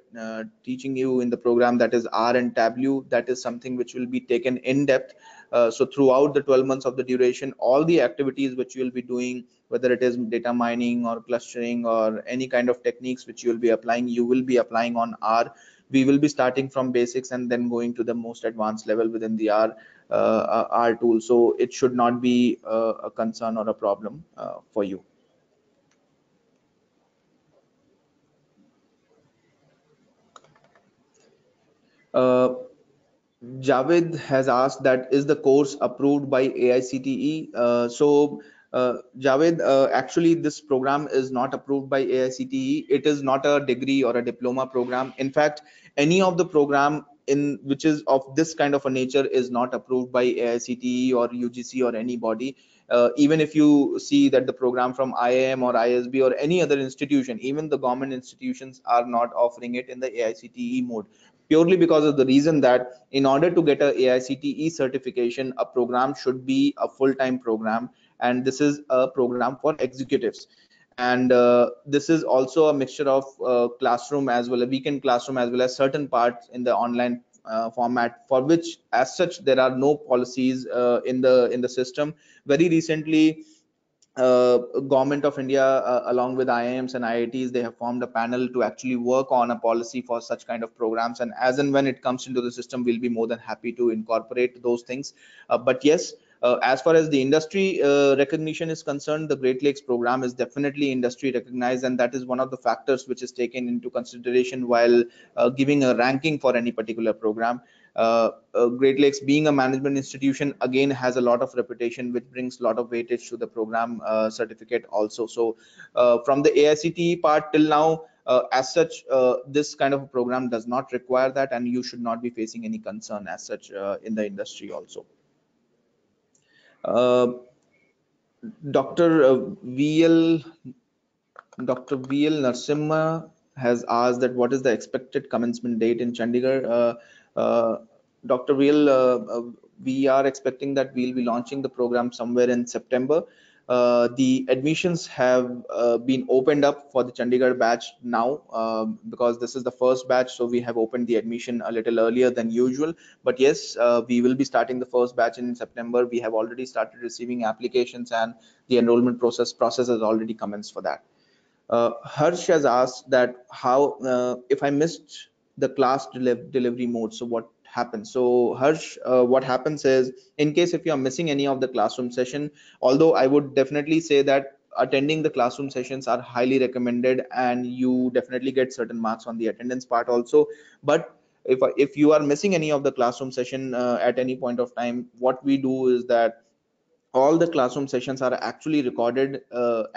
S1: teaching you in the program, that is R and Tableau, that is something which will be taken in depth. So throughout the 12 months of the duration, all the activities which you will be doing, whether it is data mining or clustering or any kind of techniques which you will be applying, you will be applying on R. We will be starting from basics and then going to the most advanced level within the R tool. So it should not be a concern or a problem for you. Javed has asked that is the course approved by AICTE? Javed, actually this program is not approved by AICTE. It is not a degree or a diploma program. In fact, any of the program in which is of this kind of a nature is not approved by AICTE or UGC or anybody. Even if you see that the program from IIM or ISB or any other institution, even the government institutions are not offering it in the AICTE mode, purely because of the reason that in order to get a AICTE certification, a program should be a full-time program, and this is a program for executives. and this is also a mixture of classroom as well, a weekend classroom, as well as certain parts in the online format, for which as such there are no policies in the system. Very recently, Government of India, along with IIMs and IITs, they have formed a panel to actually work on a policy for such kind of programs. And as and when it comes into the system, we'll be more than happy to incorporate those things. But yes, as far as the industry recognition is concerned, the Great Lakes program is definitely industry recognized, and that is one of the factors which is taken into consideration while giving a ranking for any particular program. Great Lakes, being a management institution, again has a lot of reputation, which brings a lot of weightage to the program certificate also. So from the AICTE part till now, as such, this kind of a program does not require that, and you should not be facing any concern as such in the industry also. Uh, Dr. Dr. VL Narsimha has asked that what is the expected commencement date in Chandigarh. Dr. VL, we are expecting that we'll be launching the program somewhere in September. The admissions have been opened up for the Chandigarh batch now, because this is the first batch, so we have opened the admission a little earlier than usual. But yes, we will be starting the first batch in September. We have already started receiving applications, and the enrollment process has already commenced for that. Harsh has asked that how if I missed the class delivery mode, so what happens? So Harsh, what happens is, in case if you are missing any of the classroom session, although I would definitely say that attending the classroom sessions are highly recommended, and you definitely get certain marks on the attendance part also. But if you are missing any of the classroom session at any point of time, what we do is that all the classroom sessions are actually recorded,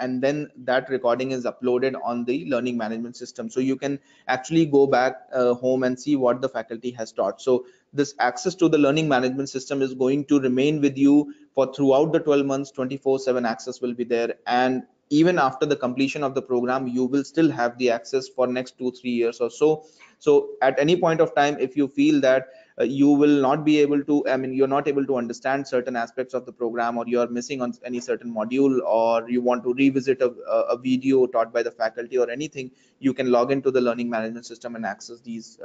S1: and then that recording is uploaded on the learning management system, so you can actually go back home and see what the faculty has taught. So this access to the learning management system is going to remain with you for throughout the 12 months. 24/7 access will be there, and even after the completion of the program, you will still have the access for next 2-3 years or so. So at any point of time, if you feel that you will not be able to, I mean, you're not able to understand certain aspects of the program, or you're missing on any certain module, or you want to revisit a video taught by the faculty or anything, you can log into the learning management system and access these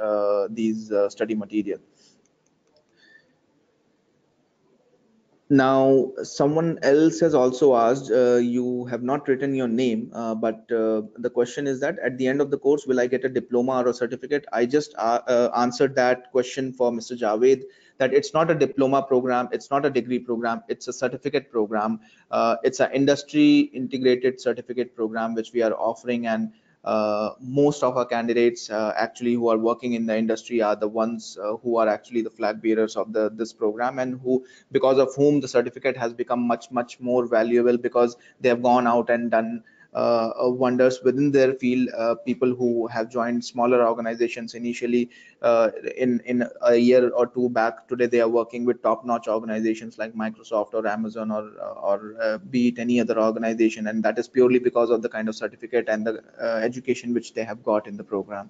S1: study material. Now, someone else has also asked, you have not written your name, but the question is that at the end of the course, will I get a diploma or a certificate? I just answered that question for Mr. Javed, that it's not a diploma program, it's not a degree program, it's a certificate program. It's an industry integrated certificate program which we are offering, and most of our candidates actually who are working in the industry are the ones who are actually the flag bearers of this program, and who, because of whom the certificate has become much more valuable, because they have gone out and done wonders within their field. People who have joined smaller organizations initially, in a year or two back, today they are working with top-notch organizations like Microsoft or Amazon, or be it any other organization, and that is purely because of the kind of certificate and the education which they have got in the program.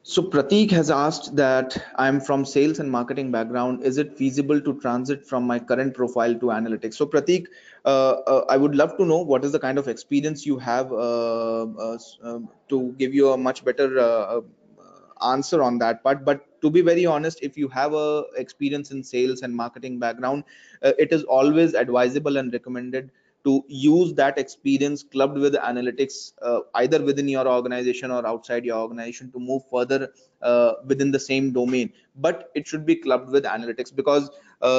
S1: So Prateek has asked that I'm from sales and marketing background. Is it feasible to transit from my current profile to analytics? So Prateek, I would love to know what is the kind of experience you have, to give you a much better answer on that part. But to be very honest, if you have a experience in sales and marketing background, it is always advisable and recommended to use that experience clubbed with analytics, either within your organization or outside your organization, to move further within the same domain. But it should be clubbed with analytics, because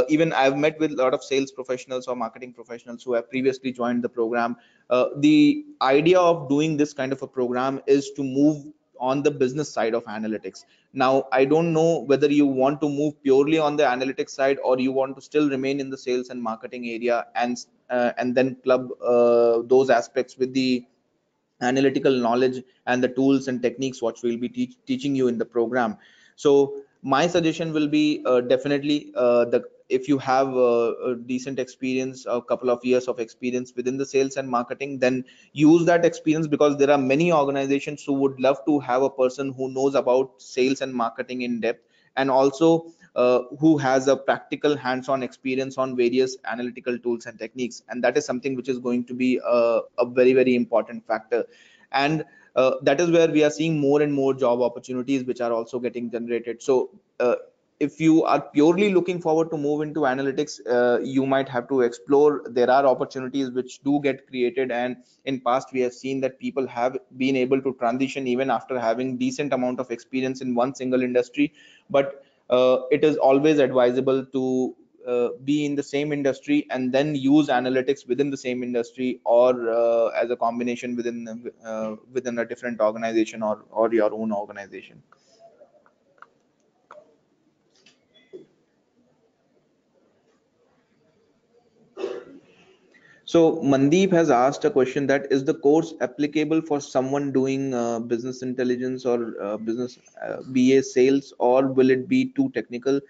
S1: even I've met with a lot of sales professionals or marketing professionals who have previously joined the program. The idea of doing this kind of a program is to move on the business side of analytics. Now, I don't know whether you want to move purely on the analytics side, or you want to still remain in the sales and marketing area, and then club those aspects with the analytical knowledge and the tools and techniques what we'll be teaching you in the program. So my suggestion will be, definitely, the if you have a decent experience, a couple of years of experience within the sales and marketing, then use that experience, because there are many organizations who would love to have a person who knows about sales and marketing in depth, and also who has a practical hands-on experience on various analytical tools and techniques, and that is something which is going to be a very, very important factor. And that is where we are seeing more and more job opportunities which are also getting generated. So if you are purely looking forward to move into analytics, you might have to explore. There are opportunities which do get created, and in past we have seen that people have been able to transition even after having decent amount of experience in one single industry. But it is always advisable to be in the same industry and then use analytics within the same industry, or as a combination within a different organization, or your own organization. So Mandeep has asked a question, that is the course applicable for someone doing business intelligence or business BA sales, or will it be too technical?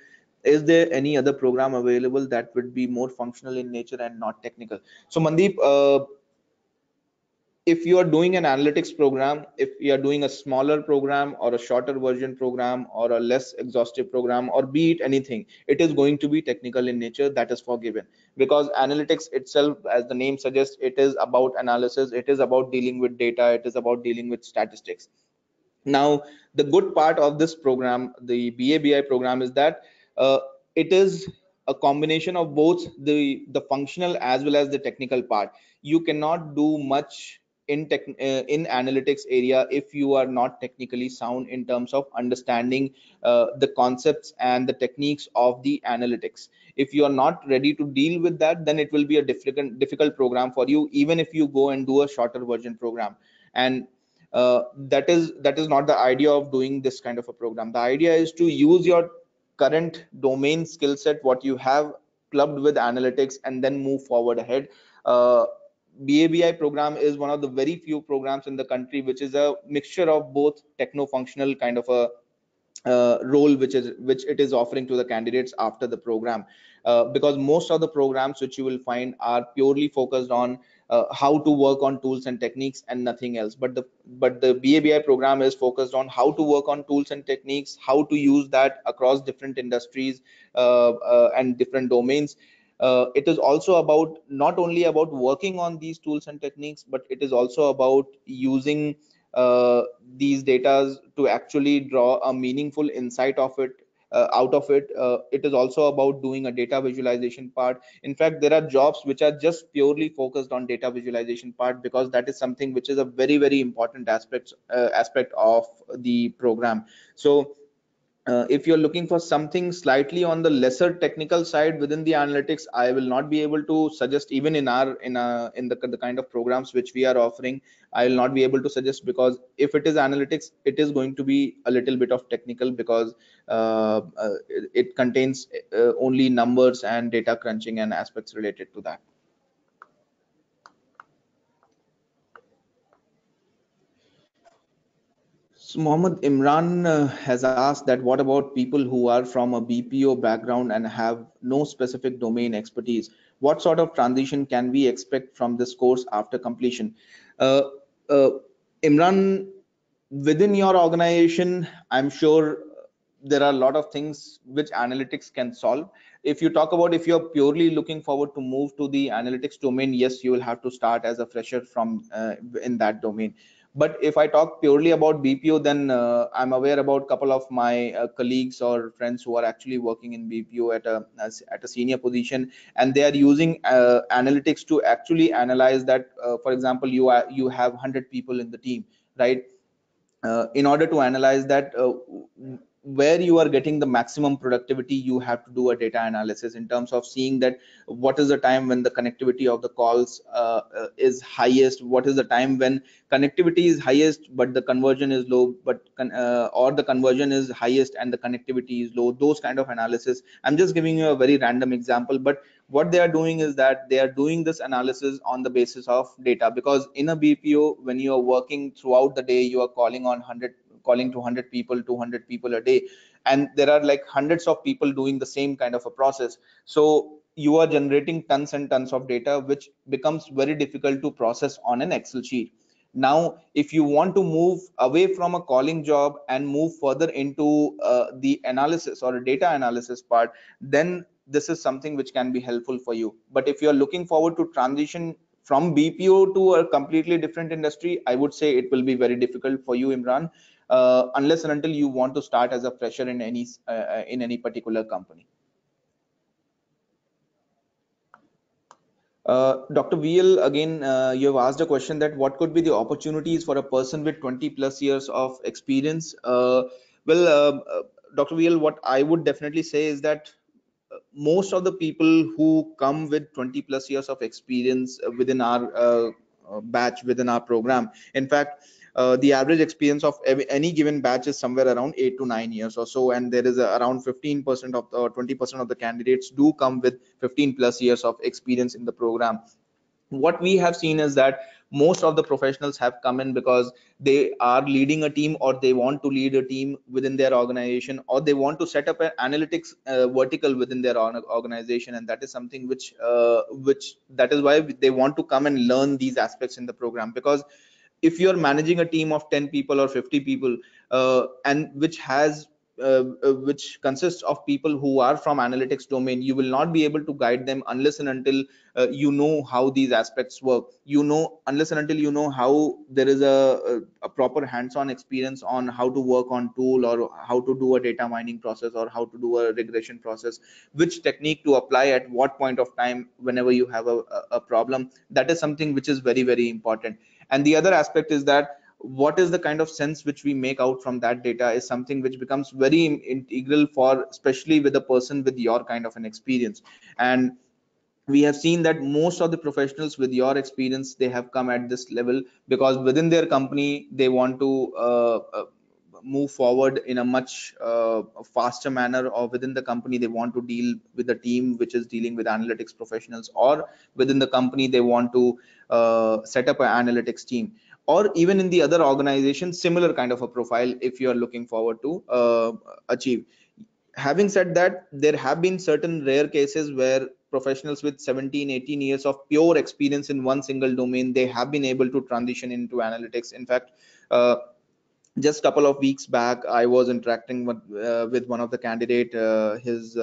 S1: Is there any other program available that would be more functional in nature and not technical? So Mandeep, if you are doing an analytics program, if you are doing a smaller program or a shorter version program or a less exhaustive program, or be it anything, it is going to be technical in nature. That is forgiven, because analytics itself, as the name suggests, it is about analysis, it is about dealing with data, it is about dealing with statistics. Now, the good part of this program, the BABI program, is that uh, it is a combination of both the functional as well as the technical part. You cannot do much in analytics area if you are not technically sound in terms of understanding the concepts and the techniques of the analytics. If you are not ready to deal with that, then it will be a difficult program for you, even if you go and do a shorter version program. And that is not the idea of doing this kind of a program. The idea is to use your current domain skill set, what you have clubbed with analytics, and then move forward ahead. BABI program is one of the very few programs in the country which is a mixture of both techno functional kind of a role which it is offering to the candidates after the program, because most of the programs which you will find are purely focused on how to work on tools and techniques and nothing else. But the BABI program is focused on how to work on tools and techniques, how to use that across different industries and different domains. It is also about, not only about working on these tools and techniques, but it is also about using uh, these data to actually draw a meaningful insight of it out of it. It is also about doing a data visualization part. In fact, there are jobs which are just purely focused on data visualization part, because that is something which is a very, very important aspect of the program. So if you're looking for something slightly on the lesser technical side within the analytics, I will not be able to suggest, even in the kind of programs which we are offering. I will not be able to suggest, because if it is analytics, it is going to be a little bit of technical, because it contains only numbers and data crunching and aspects related to that. So Mohammed Imran has asked that what about people who are from a BPO background and have no specific domain expertise? What sort of transition can we expect from this course after completion? Uh, uh, Imran, within your organization, I'm sure there are a lot of things which analytics can solve. If you talk about, if you're purely looking forward to move to the analytics domain, yes, you will have to start as a fresher from in that domain. But if I talk purely about BPO, then I'm aware about a couple of my colleagues or friends who are actually working in BPO at a senior position, and they are using analytics to actually analyze that. For example, you have 100 people in the team, right? In order to analyze that, where you are getting the maximum productivity, you have to do a data analysis in terms of seeing that what is the time when the connectivity of the calls is highest, what is the time when connectivity is highest but the conversion is low, or the conversion is highest and the connectivity is low. Those kind of analysis, I'm just giving you a very random example, but what they are doing is that they are doing this analysis on the basis of data, because in a BPO, when you are working throughout the day, you are calling to 100 people, 200 people a day, and there are like hundreds of people doing the same kind of a process. So you are generating tons and tons of data, which becomes very difficult to process on an Excel sheet. Now if you want to move away from a calling job and move further into the analysis or data analysis part, then this is something which can be helpful for you. But if you are looking forward to transition from BPO to a completely different industry, I would say it will be very difficult for you, Imran, unless and until you want to start as a fresher in any particular company. Dr. VL, again, you have asked a question that what could be the opportunities for a person with 20 plus years of experience? Well, Dr. VL, what I would definitely say is that most of the people who come with 20 plus years of experience within our batch, within our program, in fact, the average experience of any given batch is somewhere around 8 to 9 years or so, and there is around 15% of the 20% of the candidates do come with 15 plus years of experience in the program. What we have seen is that most of the professionals have come in because they are leading a team, or they want to lead a team within their organization, or they want to set up an analytics vertical within their organization, and that is something which that is why they want to come and learn these aspects in the program. Because if you're managing a team of 10 people or 50 people, and which consists of people who are from analytics domain, you will not be able to guide them unless and until you know how these aspects work, unless and until you know how there is a proper hands-on experience on how to work on tool, or how to do a data mining process, or how to do a regression process, which technique to apply at what point of time whenever you have a problem. That is something which is very, very important. And the other aspect is that what is the kind of sense which we make out from that data is something which becomes very integral for, especially with a person with your kind of an experience. And we have seen that most of the professionals with your experience, they have come at this level because within their company they want to move forward in a much faster manner, or within the company they want to deal with a team which is dealing with analytics professionals, or within the company they want to set up an analytics team, or even in the other organization, similar kind of a profile if you are looking forward to achieve. Having said that, there have been certain rare cases where professionals with 17 18 years of pure experience in one single domain, they have been able to transition into analytics. In fact, uh, just a couple of weeks back, I was interacting with one of the candidate. His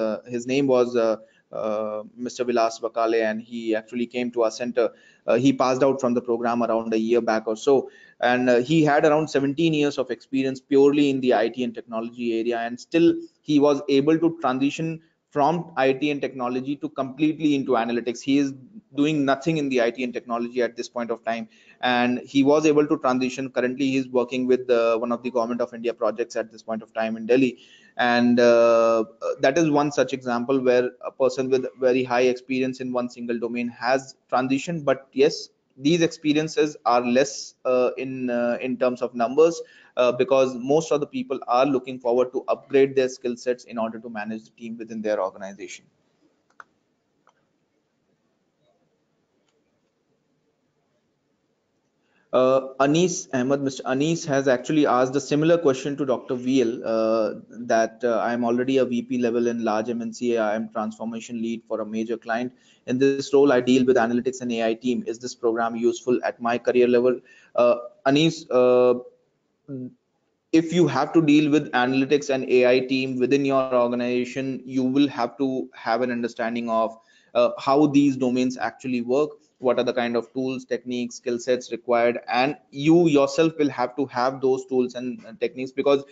S1: name was Mr. Vilas Vakale, and he actually came to our center. He passed out from the program around a year back or so, and he had around 17 years of experience purely in the IT and technology area, and still he was able to transition from IT and technology to completely into analytics. He is doing nothing in the IT and technology at this point of time, and he was able to transition. Currently he is working with one of the government of India projects at this point of time in Delhi. And that is one such example where a person with very high experience in one single domain has transitioned. But yes, these experiences are less in terms of numbers, because most of the people are looking forward to upgrade their skill sets in order to manage the team within their organization. Anis Ahmed, Mr. Anis has actually asked a similar question to Dr. VL, that I'm already a VP level in large MNC. I am transformation lead for a major client. In this role, I deal with analytics and AI team. Is this program useful at my career level? Anis, if you have to deal with analytics and AI team within your organization, you will have to have an understanding of how these domains actually work, what are the kind of tools, techniques, skill sets required, and you yourself will have to have those tools and techniques, because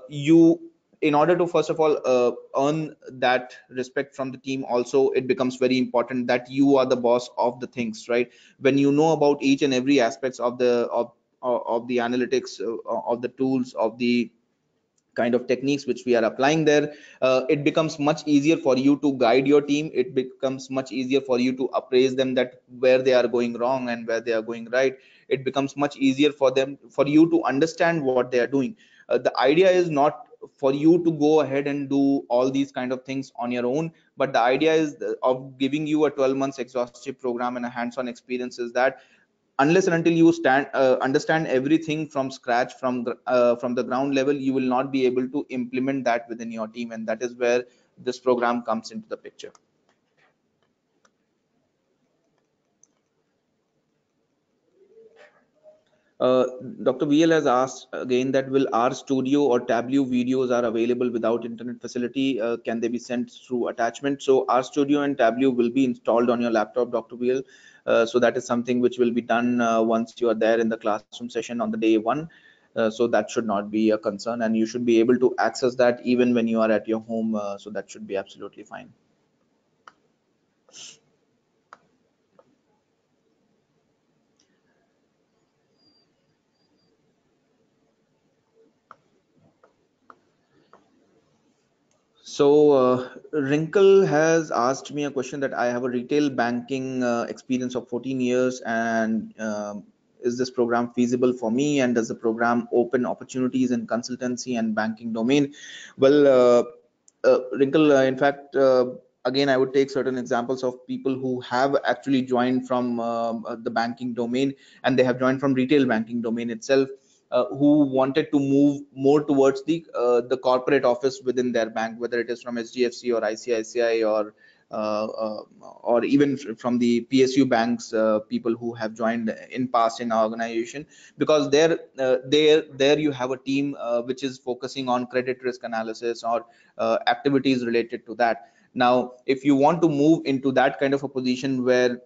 S1: you, in order to first of all earn that respect from the team, also it becomes very important that you are the boss of the things, right? When you know about each and every aspects of the analytics, of the tools, of the kind of techniques which we are applying there, it becomes much easier for you to guide your team. It becomes much easier for you to appraise them, that where they are going wrong and where they are going right. It becomes much easier for you to understand what they are doing. The idea is not for you to go ahead and do all these kind of things on your own, but the idea is of giving you a 12 months exhaustive program and a hands-on experience, is that unless and until you understand everything from scratch, from the ground level, you will not be able to implement that within your team, and that is where this program comes into the picture. Uh, Dr. VL has asked again that will our studio or Tableau videos are available without internet facility? Can they be sent through attachment? So our studio and Tableau will be installed on your laptop, Dr. VL. So that is something which will be done once you are there in the classroom session on the day one. So that should not be a concern, and you should be able to access that even when you are at your home. So that should be absolutely fine. So Wrinkle has asked me a question that I have a retail banking experience of 14 years, and is this program feasible for me? And does the program open opportunities in consultancy and banking domain? Well, Wrinkle, in fact, again, I would take certain examples of people who have actually joined from the banking domain, and they have joined from retail banking domain itself, who wanted to move more towards the corporate office within their bank, whether it is from SGFC or ICICI uh, uh, or even from the PSU banks, people who have joined in past in our organization, because there you have a team which is focusing on credit risk analysis or activities related to that. Now, if you want to move into that kind of a position where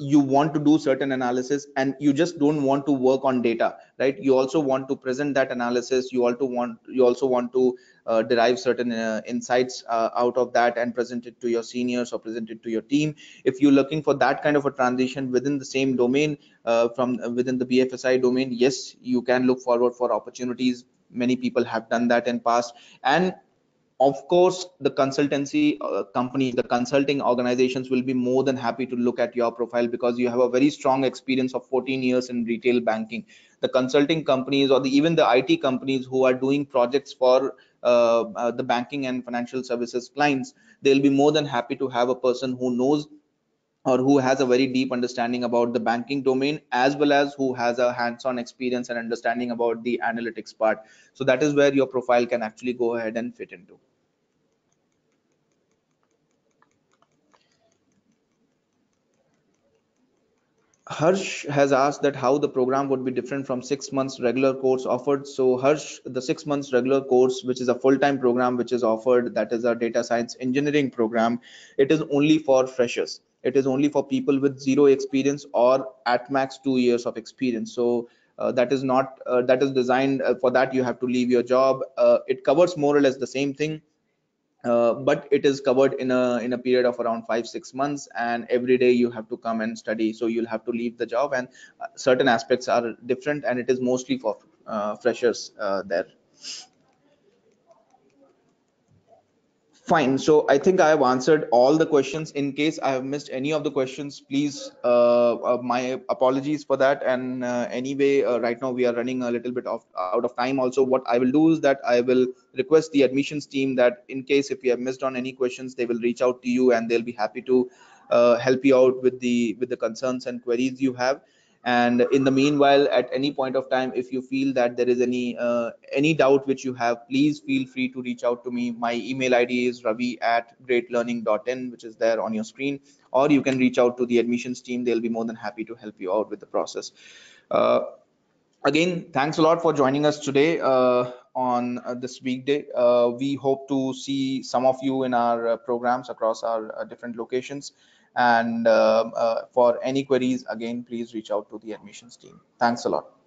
S1: you want to do certain analysis and you just don't want to work on data, right? You also want to present that analysis. You also want to derive certain insights out of that and present it to your seniors or present it to your team. If you're looking for that kind of a transition within the same domain, from within the BFSI domain, yes, you can look forward for opportunities. Many people have done that in past. And of course, the consultancy companies, the consulting organizations will be more than happy to look at your profile because you have a very strong experience of 14 years in retail banking. The consulting companies or even the IT companies who are doing projects for the banking and financial services clients, they'll be more than happy to have a person who knows or who has a very deep understanding about the banking domain, as well as who has a hands-on experience and understanding about the analytics part. So that is where your profile can actually go ahead and fit into. Harsh has asked that how the program would be different from 6 months regular course offered. So Harsh, the 6 months regular course, which is a full-time program which is offered, that is a data science engineering program. It is only for freshers. It is only for people with zero experience or at max 2 years of experience. So that is not that is designed for that. You have to leave your job. It covers more or less the same thing, but it is covered in a period of around 5-6 months, and every day you have to come and study. So you'll have to leave the job, and certain aspects are different, and it is mostly for freshers there. Fine. So I think I have answered all the questions. In case I have missed any of the questions, please, my apologies for that. And anyway, right now we are running a little bit out of time. Also, what I will do is that I will request the admissions team that in case if you have missed on any questions, they will reach out to you and they'll be happy to help you out with the concerns and queries you have. And in the meanwhile, at any point of time, if you feel that there is any doubt which you have, please feel free to reach out to me. My email ID is ravi@greatlearning.in, which is there on your screen, or you can reach out to the admissions team. They'll be more than happy to help you out with the process. uh, Again, thanks a lot for joining us today on this weekday. We hope to see some of you in our programs across our different locations. And for any queries, again, please reach out to the admissions team. Thanks a lot.